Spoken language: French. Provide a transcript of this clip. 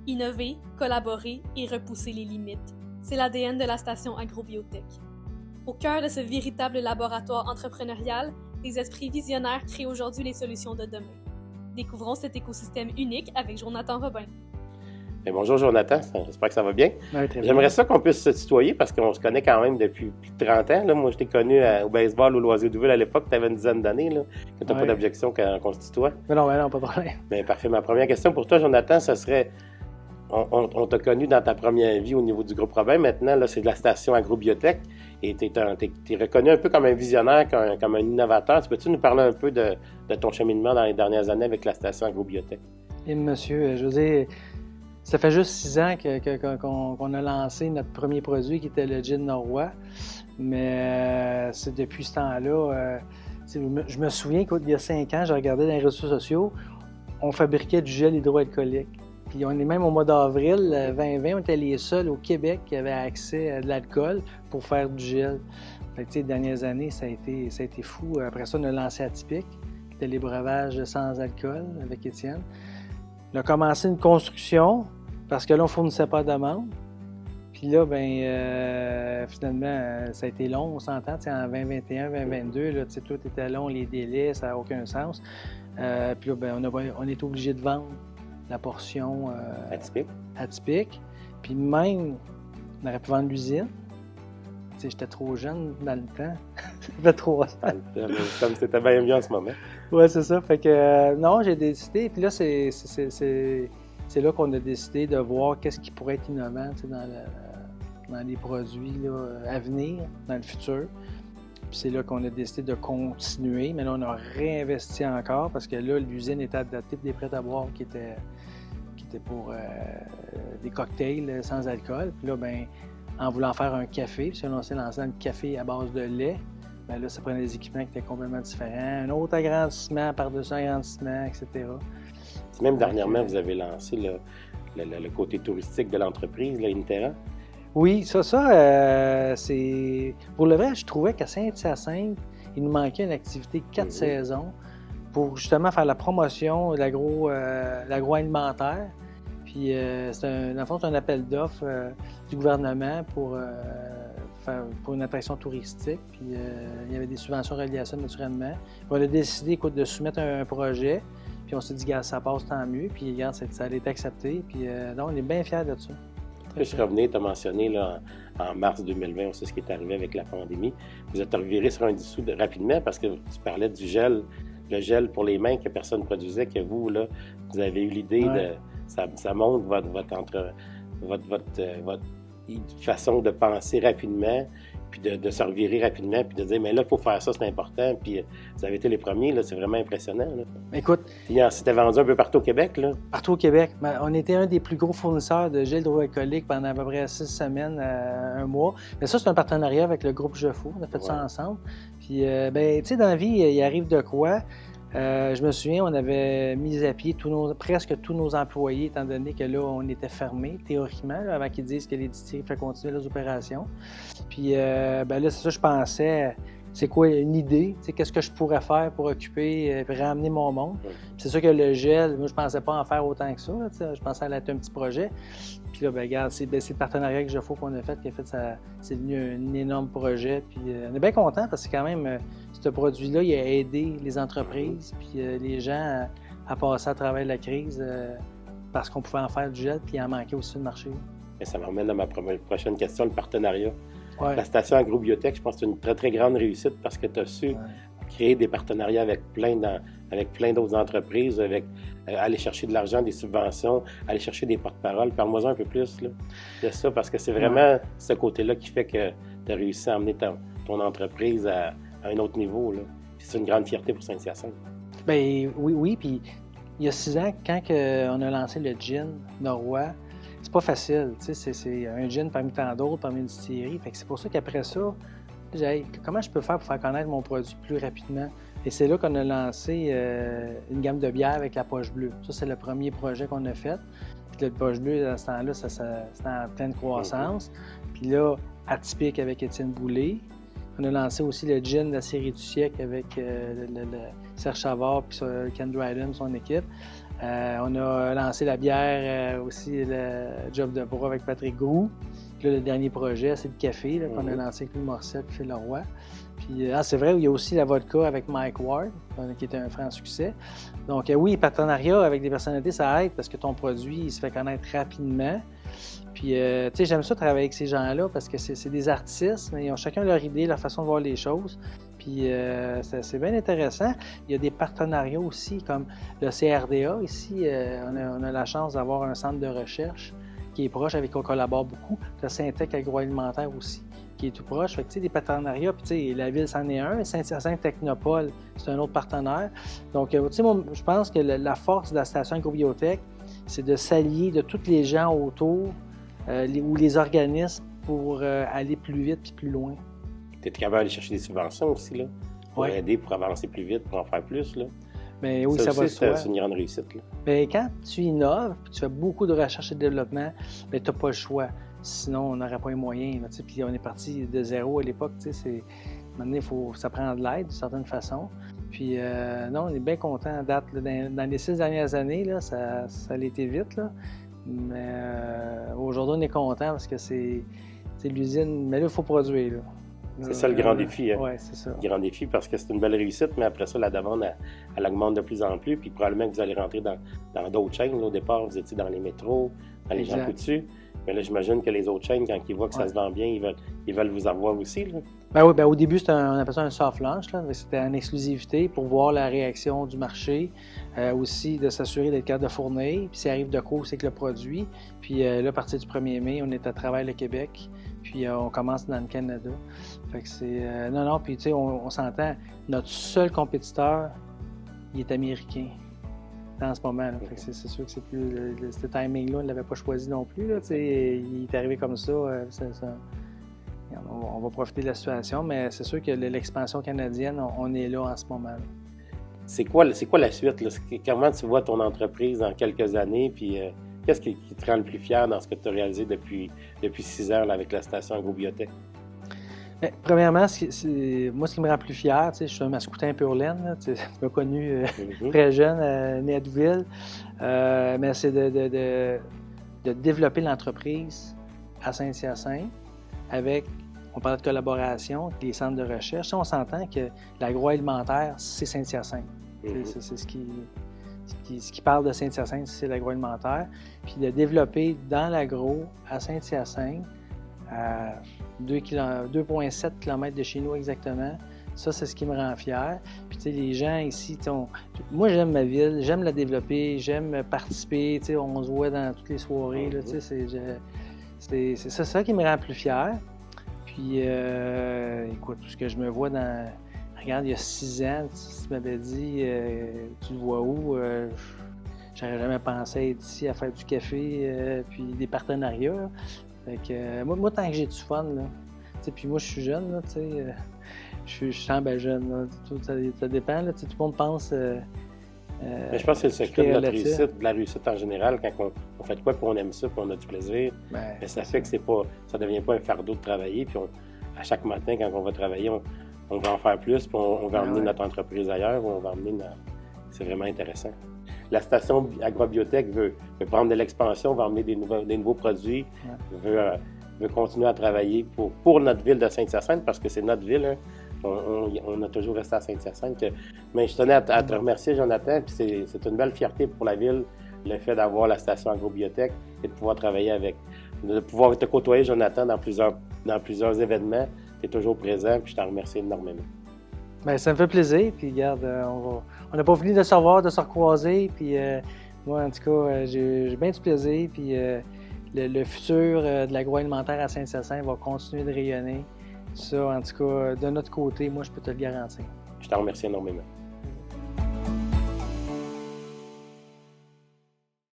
Innover, collaborer et repousser les limites. C'est l'ADN de la station Agrobiotech. Au cœur de ce véritable laboratoire entrepreneurial, des esprits visionnaires créent aujourd'hui les solutions de demain. Découvrons cet écosystème unique avec Jonathan Robin. Bien, bonjour Jonathan, j'espère que ça va bien. Ouais, J'aimerais ça qu'on puisse se tutoyer parce qu'on se connaît quand même depuis plus de 30 ans. Là. Moi, je t'ai connu au baseball au Loisir-Douville à l'époque, tu avais une dizaine d'années. Là, que tu n'as pas d'objection qu'on se tutoie. Mais non, pas de problème. Bien, parfait. Ma première question pour toi, Jonathan, ce serait, on t'a connu dans ta première vie au niveau du groupe Robin. Maintenant, là, c'est de la station Agrobiotech et tu es reconnu un peu comme un visionnaire, comme un innovateur. Peux-tu nous parler un peu de ton cheminement dans les dernières années avec la station Agrobiotech? Et monsieur, je veux dire, ça fait juste 6 ans qu'on a lancé notre premier produit qui était le gin norrois. Mais c'est depuis ce temps-là, je me souviens qu'il y a 5 ans, je regardais dans les réseaux sociaux, on fabriquait du gel hydroalcoolique. Puis on est même au mois d'avril 2020, on était les seuls au Québec qui avaient accès à de l'alcool pour faire du gel. Fait que, les dernières années, ça a été fou. Après ça, on a lancé Atypique, qui était les breuvages sans alcool avec Étienne. On a commencé une construction parce que là, on ne fournissait pas de demande. Puis là, finalement, ça a été long, on s'entend. En 2021, 2022, là, tout était long, les délais, ça n'a aucun sens. Puis là, on est obligé de vendre la portion atypique. Puis même, on aurait pu vendre l'usine. J'étais trop jeune dans le temps. Ça fait 3 ans. Comme c'était bien en ce moment. Oui, c'est ça. Fait que non, j'ai décidé. Puis là, c'est là qu'on a décidé de voir qu'est-ce qui pourrait être innovant dans les produits là, à venir, dans le futur. Puis c'est là qu'on a décidé de continuer. Mais là, on a réinvesti encore parce que là, l'usine était adaptée pour des prêts à boire qui étaient pour des cocktails sans alcool. Puis là, en voulant faire un café, puis on s'est lancé dans le café à base de lait, là, ça prenait des équipements qui étaient complètement différents. Un autre agrandissement par-dessus agrandissement, etc. Même dernièrement, vous avez lancé le côté touristique de l'entreprise, là, Interra. Oui, c'est... Pour le vrai, je trouvais qu'à Saint-Hyacinthe, il nous manquait une activité 4 saisons pour justement faire la promotion de l'agroalimentaire. Puis, c'est un appel d'offres du gouvernement pour une attraction touristique. Puis, il y avait des subventions reliées à ça, naturellement. Puis, on a décidé de soumettre un projet. Puis, on s'est dit, ça passe, tant mieux. Puis, regarde, ça a été accepté. Puis, donc, on est bien fiers de ça. Je revenais, tu as mentionné là, en mars 2020, on sait ce qui est arrivé avec la pandémie. Vous êtes reviré sur un dissous rapidement parce que tu parlais du gel, le gel pour les mains que personne ne produisait, que vous, là, vous avez eu l'idée de... Ça montre votre façon de penser rapidement, puis de se revirer rapidement, puis de dire, mais là, il faut faire ça, c'est important. Puis vous avez été les premiers, là, c'est vraiment impressionnant. Là. Écoute, c'était vendu un peu partout au Québec, là? Partout au Québec. On était un des plus gros fournisseurs de gel hydroalcoolique pendant à peu près 6 semaines, 1 mois. Mais ça, c'est un partenariat avec le groupe Jefou. On a fait ça ensemble. Puis, tu sais, dans la vie, il arrive de quoi? Je me souviens, on avait mis à pied presque tous nos employés, étant donné que là, on était fermés, théoriquement, là, avant qu'ils disent que les distilleries font continuer leurs opérations. Puis là, c'est ça, je pensais, c'est quoi une idée? Qu'est-ce que je pourrais faire pour occuper et ramener mon monde? Puis c'est sûr que le gel, moi, je pensais pas en faire autant que ça. Là, je pensais aller être un petit projet. Puis là, regarde, c'est le partenariat avec Jefou qu'on a fait, c'est devenu un énorme projet. Puis on est bien contents parce que quand même, ce produit-là, il a aidé les entreprises puis les gens à passer à travers la crise parce qu'on pouvait en faire du gel puis il en manquait aussi sur le marché. Et ça m'amène à ma prochaine question, le partenariat. Ouais. La station Agrobiotech, je pense que c'est une très, très grande réussite parce que tu as su créer des partenariats avec plein d'autres entreprises, aller chercher de l'argent, des subventions, aller chercher des porte-paroles. Parle-moi un peu plus là, de ça, parce que c'est vraiment ce côté-là qui fait que tu as réussi à emmener ton entreprise à un autre niveau. Là. C'est une grande fierté pour Saint-Hyacinthe. Bien, oui. Puis il y a 6 ans, quand on a lancé le gin norrois, c'est pas facile. C'est un gin parmi tant d'autres, parmi une distillerie. Fait que c'est pour ça qu'après ça, j'ai dit, comment je peux faire pour faire connaître mon produit plus rapidement? Et c'est là qu'on a lancé une gamme de bières avec la poche bleue. Ça, c'est le premier projet qu'on a fait. Puis le poche bleue, à ce temps-là, c'était en pleine croissance. Puis là, Atypique avec Étienne Boulay. On a lancé aussi le gin de la série du siècle avec le Serge Chavard puis Ken Dryden, son équipe. On a lancé la bière, aussi le job de bras avec Patrick Groux. Puis là, le dernier projet, c'est le café là, qu'on a lancé avec Louis Morissette et Phil Leroy. Puis, c'est vrai, il y a aussi la vodka avec Mike Ward, qui est un franc succès. Donc, oui, partenariat avec des personnalités, ça aide parce que ton produit, il se fait connaître rapidement. Puis, tu sais, j'aime ça travailler avec ces gens-là parce que c'est des artistes, mais ils ont chacun leur idée, leur façon de voir les choses. Puis, c'est bien intéressant. Il y a des partenariats aussi, comme le CRDA ici. On a la chance d'avoir un centre de recherche qui est proche, avec qui on collabore beaucoup. Le Syntec agroalimentaire aussi, qui est tout proche. Fait que, tu sais, des partenariats, puis tu sais, la ville, c'en est un. Saint-Hyacinthe Technopole, c'est un autre partenaire. Donc, tu sais, moi, je pense que la force de la station agrobiotech, c'est de s'allier de tous les gens autour ou les organismes pour aller plus vite puis plus loin. Tu es capable d'aller chercher des subventions aussi, là, pour aider, pour avancer plus vite, pour en faire plus, là. Mais oui, ça va de soi. C'est une grande réussite, là. Mais quand tu innoves, puis tu fais beaucoup de recherche et de développement, tu n'as pas le choix. Sinon, on n'aurait pas les moyens. Puis on est parti de zéro à l'époque. Maintenant, ça prend de l'aide d'une certaine façon. Puis non, on est bien content à date. Là, dans les 6 dernières années, là, ça a été vite. Là. Mais aujourd'hui, on est content parce que c'est l'usine. Mais là, il faut produire. Là. C'est ça le grand défi. Hein? Oui, c'est ça. Le grand défi parce que c'est une belle réussite, mais après ça, la demande, elle augmente de plus en plus. Puis probablement que vous allez rentrer dans d'autres chaînes. Là, au départ, vous étiez dans les métros, dans les Jean Coutu. Mais là, j'imagine que les autres chaînes, quand ils voient que ça se vend bien, ils veulent vous avoir aussi. Là. Ben oui, au début, on appelle ça un soft launch. Là. C'était en exclusivité pour voir la réaction du marché. Aussi, de s'assurer d'être capable de fournir. Puis s'il arrive de quoi, c'est que le produit. Puis là, à partir du 1er mai, on est à travers le Québec. Puis on commence dans le Canada. Fait que c'est... non, puis tu sais, on s'entend. Notre seul compétiteur, il est américain. En ce moment. Là. Fait que c'est sûr que c'est plus. Ce timing-là, on ne l'avait pas choisi non plus. Là, il est arrivé comme ça. On va profiter de la situation, mais c'est sûr que l'expansion canadienne, on est là en ce moment. Là. C'est quoi la suite? Là? Comment tu vois ton entreprise dans quelques années? Puis qu'est-ce qui te rend le plus fier dans ce que tu as réalisé depuis 6 ans là, avec la station agrobiotech? Bien, premièrement, moi, ce qui me rend plus fier, je suis un mascoutin pur laine. Tu m'as connu très jeune, né à Douville. Mais c'est de développer l'entreprise à Saint-Hyacinthe avec, on parlait de collaboration, avec les centres de recherche. Ça, on s'entend que l'agroalimentaire, c'est Saint-Hyacinthe. C'est ce qui parle de Saint-Hyacinthe, c'est l'agroalimentaire. Puis de développer dans l'agro à Saint-Hyacinthe, à 2,7 km de chez nous exactement. Ça, c'est ce qui me rend fier. Puis, tu sais, les gens ici, moi, j'aime ma ville, j'aime la développer, j'aime participer. Tu sais, on se voit dans toutes les soirées. Là, tu sais, c'est ça qui me rend plus fier. Puis, écoute, tout ce que je me vois dans... Regarde, il y a 6 ans, tu m'avais dit, tu le vois où? J'aurais jamais pensé être ici à faire du café, puis des partenariats. Fait que, moi, tant que j'ai du fun, là, puis moi, je suis jeune, là, je sens bien jeune. Là, ça dépend, là, tout le monde pense... mais je pense que c'est le secret de notre réussite, de la réussite en général, quand on fait de quoi, puis on aime ça, puis on a du plaisir. Mais ça fait que ça ne devient pas un fardeau de travailler, puis à chaque matin, quand on va travailler, on va en faire plus, puis on va emmener notre entreprise ailleurs, on va emmener C'est vraiment intéressant. La station agrobiotech veut prendre de l'expansion, va emmener des nouveaux produits, veut continuer à travailler pour notre ville de Saint-Hyacinthe, parce que c'est notre ville. Hein. On a toujours resté à Saint-Hyacinthe. Mais je tenais à te remercier, Jonathan, puis c'est une belle fierté pour la ville, le fait d'avoir la station agrobiotech et de pouvoir travailler de pouvoir te côtoyer, Jonathan, dans plusieurs événements. Tu es toujours présent, puis je t'en remercie énormément. Bien, ça me fait plaisir, puis regarde, on n'a pas fini de se revoir, de se recroiser, puis moi, en tout cas, j'ai bien du plaisir, puis le futur de l'agroalimentaire à Saint-Hyacinthe va continuer de rayonner. Ça, en tout cas, de notre côté, moi, je peux te le garantir. Je t'en remercie énormément.